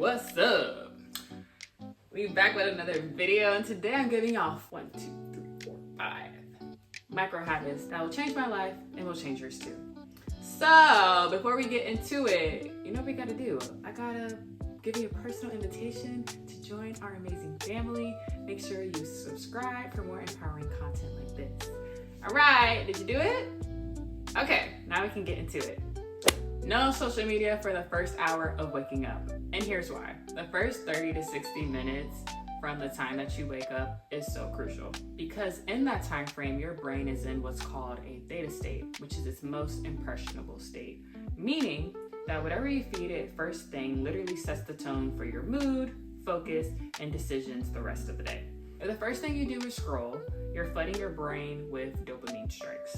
What's up? We back with another video, and today I'm giving y'all 5 micro habits that will change my life and will change yours too. So before we get into it, you know what we gotta do? I gotta give you a personal invitation to join our amazing family. Make sure you subscribe for more empowering content like this. All right, did you do it? Okay, now we can get into it. No social media for the first hour of waking up. And here's why. The first 30 to 60 minutes from the time that you wake up is so crucial, because in that time frame, your brain is in what's called a theta state, which is its most impressionable state, meaning that whatever you feed it first thing literally sets the tone for your mood, focus, and decisions the rest of the day. If the first thing you do is scroll, you're flooding your brain with dopamine strikes.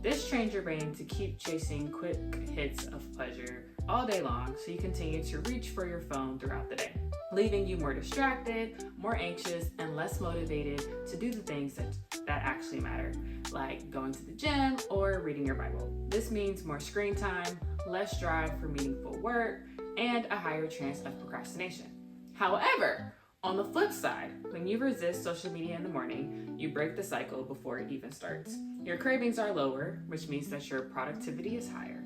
This trains your brain to keep chasing quick hits of pleasure all day long, so you continue to reach for your phone throughout the day, leaving you more distracted, more anxious, and less motivated to do the things that actually matter, like going to the gym or reading your Bible. This means more screen time, less drive for meaningful work, and a higher chance of procrastination. However, on the flip side, when you resist social media in the morning, you break the cycle before it even starts. Your cravings are lower, which means that your productivity is higher.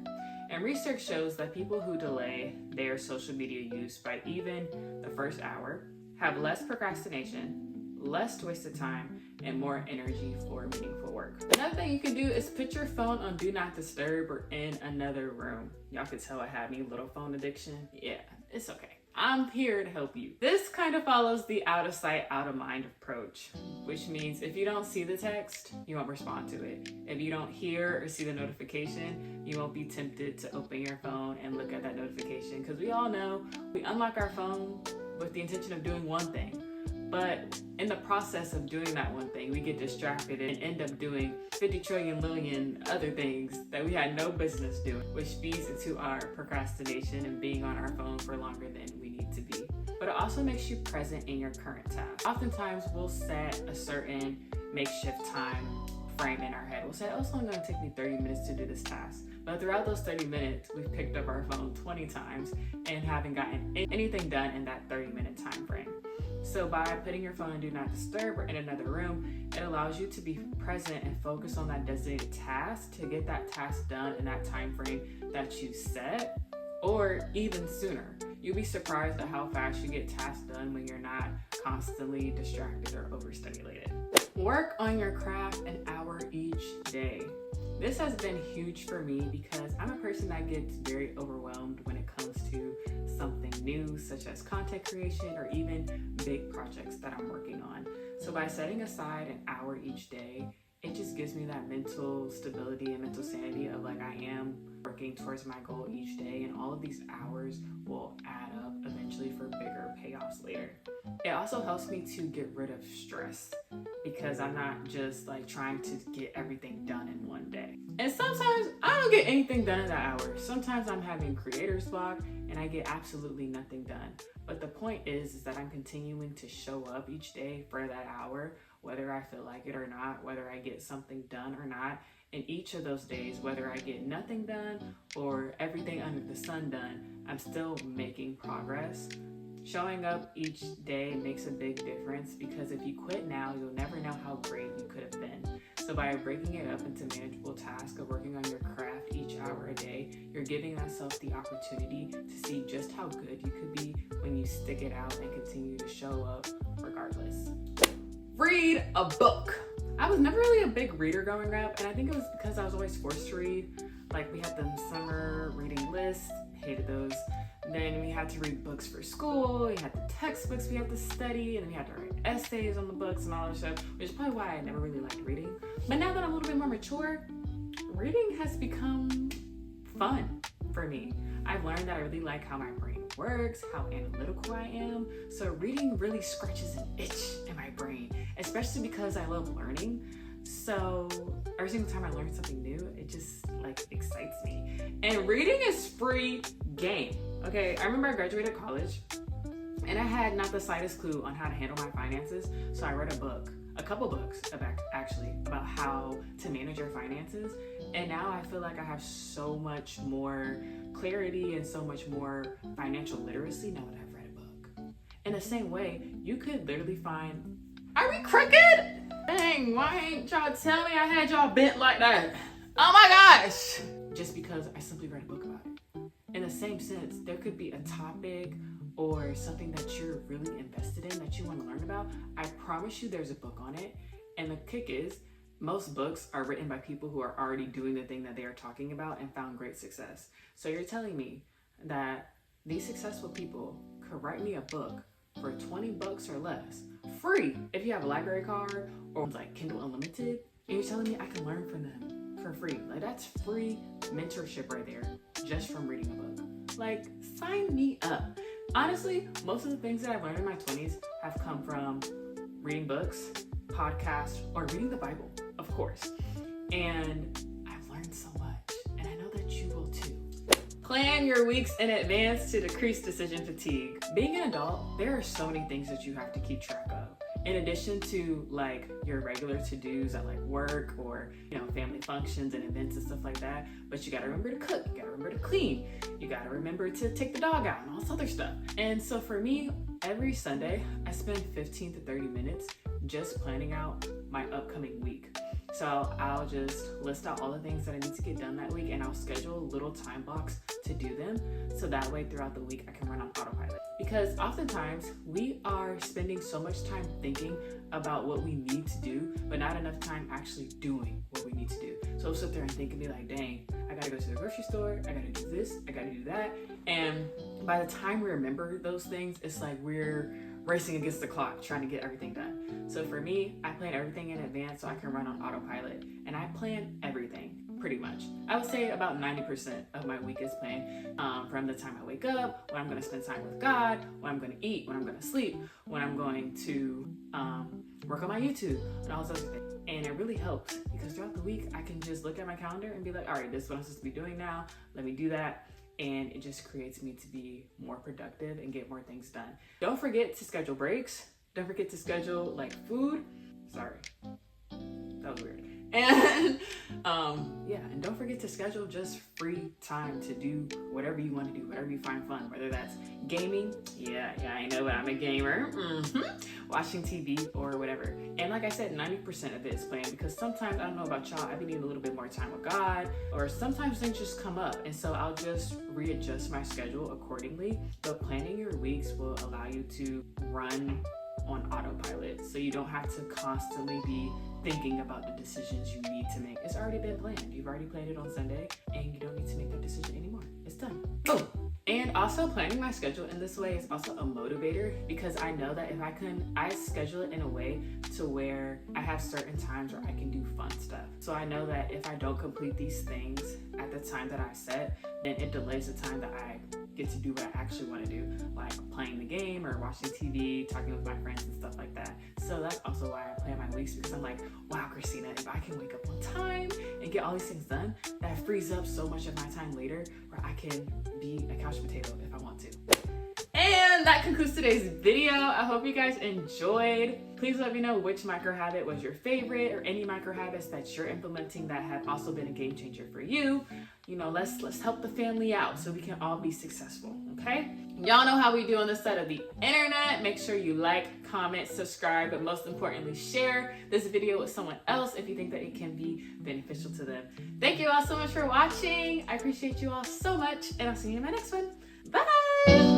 And research shows that people who delay their social media use by even the first hour have less procrastination, less wasted time, and more energy for meaningful work. Another thing you can do is put your phone on Do Not Disturb or in another room. Y'all could tell I have me a little phone addiction. Yeah, it's okay. I'm here to help you. This kind of follows the out of sight, out of mind approach, which means if you don't see the text, you won't respond to it. If you don't hear or see the notification, you won't be tempted to open your phone and look at that notification, because we all know we unlock our phone with the intention of doing one thing. But in the process of doing that one thing, we get distracted and end up doing 50 trillion million other things that we had no business doing, which feeds into our procrastination and being on our phone for longer than we need to be. But it also makes you present in your current task. Oftentimes, we'll set a certain makeshift time frame in our head. We'll say, oh, it's only going to take me 30 minutes to do this task. But throughout those 30 minutes, we've picked up our phone 20 times and haven't gotten anything done in that 30-minute time frame. So by putting your phone in Do Not Disturb or in another room, it allows you to be present and focus on that designated task to get that task done in that time frame that you set, or even sooner. You'll be surprised at how fast you get tasks done when you're not constantly distracted or overstimulated. Work on your craft an hour each day. This has been huge for me because I'm a person that gets very overwhelmed when it comes to something new, such as content creation or even big projects that I'm working on. So by setting aside an hour each day, it just gives me that mental stability and mental sanity of like I am working towards my goal each day, and all of these hours will add up eventually for bigger payoffs later. It also helps me to get rid of stress because I'm not just like trying to get everything done in one day. And sometimes I don't get anything done in that hour. Sometimes I'm having creator's block and I get absolutely nothing done. But the point is that I'm continuing to show up each day for that hour, whether I feel like it or not, whether I get something done or not. In each of those days, whether I get nothing done or everything under the sun done, I'm still making progress. Showing up each day makes a big difference, because if you quit now, you'll never know how great you could have been. So by breaking it up into manageable tasks of working on your craft each hour a day, you're giving yourself the opportunity to see just how good you could be when you stick it out and continue to show up regardless. Read a book. I was never really a big reader growing up, and I think it was because I was always forced to read. Like we had the summer reading list, hated those. Then we had to read books for school, we had the textbooks we had to study, and then we had to write essays on the books and all that stuff, which is probably why I never really liked reading. But now that I'm a little bit more mature, reading has become fun for me. I've learned that I really like how my brain works, how analytical I am. So reading really scratches an itch in my brain, especially because I love learning. So every single time I learn something new, it just like excites me. And reading is free game. Okay, I remember I graduated college and I had not the slightest clue on how to handle my finances. So I read a couple books about how to manage your finances. And now I feel like I have so much more clarity and so much more financial literacy now that I've read a book. In the same way, you could literally find, are we crooked? Dang, why ain't y'all tell me I had y'all bent like that? Oh my gosh! Just because I simply read a book about it. In the same sense, there could be a topic or something that you're really invested in that you want to learn about. I promise you there's a book on it. And the kick is, most books are written by people who are already doing the thing that they are talking about and found great success. So you're telling me that these successful people could write me a book for $20 or less, free, if you have a library card or like Kindle Unlimited, and you're telling me I can learn from them for free. Like, that's free mentorship right there, just from reading a book. Like, sign me up. Honestly, most of the things that I've learned in my 20s have come from reading books, podcasts, or reading the Bible, of course. And I've learned so much, and I know that you will too. Plan your weeks in advance to decrease decision fatigue. Being an adult, there are so many things that you have to keep track of. In addition to like your regular to-dos at like work or, you know, family functions and events and stuff like that. But you gotta remember to cook, you gotta remember to clean, you gotta remember to take the dog out and all this other stuff. And so for me, every Sunday, I spend 15 to 30 minutes just planning out my upcoming week. So I'll just list out all the things that I need to get done that week, and I'll schedule little time blocks to do them. So that way throughout the week, I can run on autopilot. Because oftentimes we are spending so much time thinking about what we need to do, but not enough time actually doing what we need to do. So I'll sit there and think and be like, dang, I gotta go to the grocery store, I gotta do this, I gotta do that. And by the time we remember those things, it's like we're racing against the clock, trying to get everything done. So for me, I plan everything in advance so I can run on autopilot. And I plan everything, pretty much. I would say about 90% of my week is planned from the time I wake up, when I'm gonna spend time with God, when I'm gonna eat, when I'm gonna sleep, when I'm going to work on my YouTube, and all those other things. And it really helps because throughout the week, I can just look at my calendar and be like, all right, this is what I'm supposed to be doing now. Let me do that. And it just creates me to be more productive and get more things done. Don't forget to schedule breaks. Don't forget to schedule like food. Sorry, that was weird. And yeah, and don't forget to schedule just free time to do whatever you want to do, whatever you find fun, whether that's gaming. Yeah, I know, but I'm a gamer. Watching TV or whatever. And like I said, 90% of it is planned because sometimes, I don't know about y'all, I've been needing a little bit more time with God, or sometimes things just come up. And so I'll just readjust my schedule accordingly. But planning your weeks will allow you to run on autopilot, so you don't have to constantly be thinking about the decisions you need to make. It's already been planned. You've already planned it on Sunday, and you don't need to make that decision anymore. It's done. Boom. And also planning my schedule in this way is also a motivator, because I know that if I schedule it in a way to where I have certain times where I can do fun stuff. So I know that if I don't complete these things at the time that I set, then it delays the time that I get to do what I actually want to do, like playing the game or watching TV, talking with my friends and stuff like that. So that's also why I plan my weeks, because I'm like, wow, Christina, if I can wake up on time and get all these things done, that frees up so much of my time later where I can be a couch potato if I want to. And that concludes today's video. I hope you guys enjoyed. Please let me know which micro habit was your favorite, or any micro habits that you're implementing that have also been a game changer for you. You know, let's help the family out so we can all be successful, okay? Y'all know how we do on this side of the internet. Make sure you like, comment, subscribe, but most importantly, share this video with someone else if you think that it can be beneficial to them. Thank you all so much for watching. I appreciate you all so much, and I'll see you in my next one. Bye!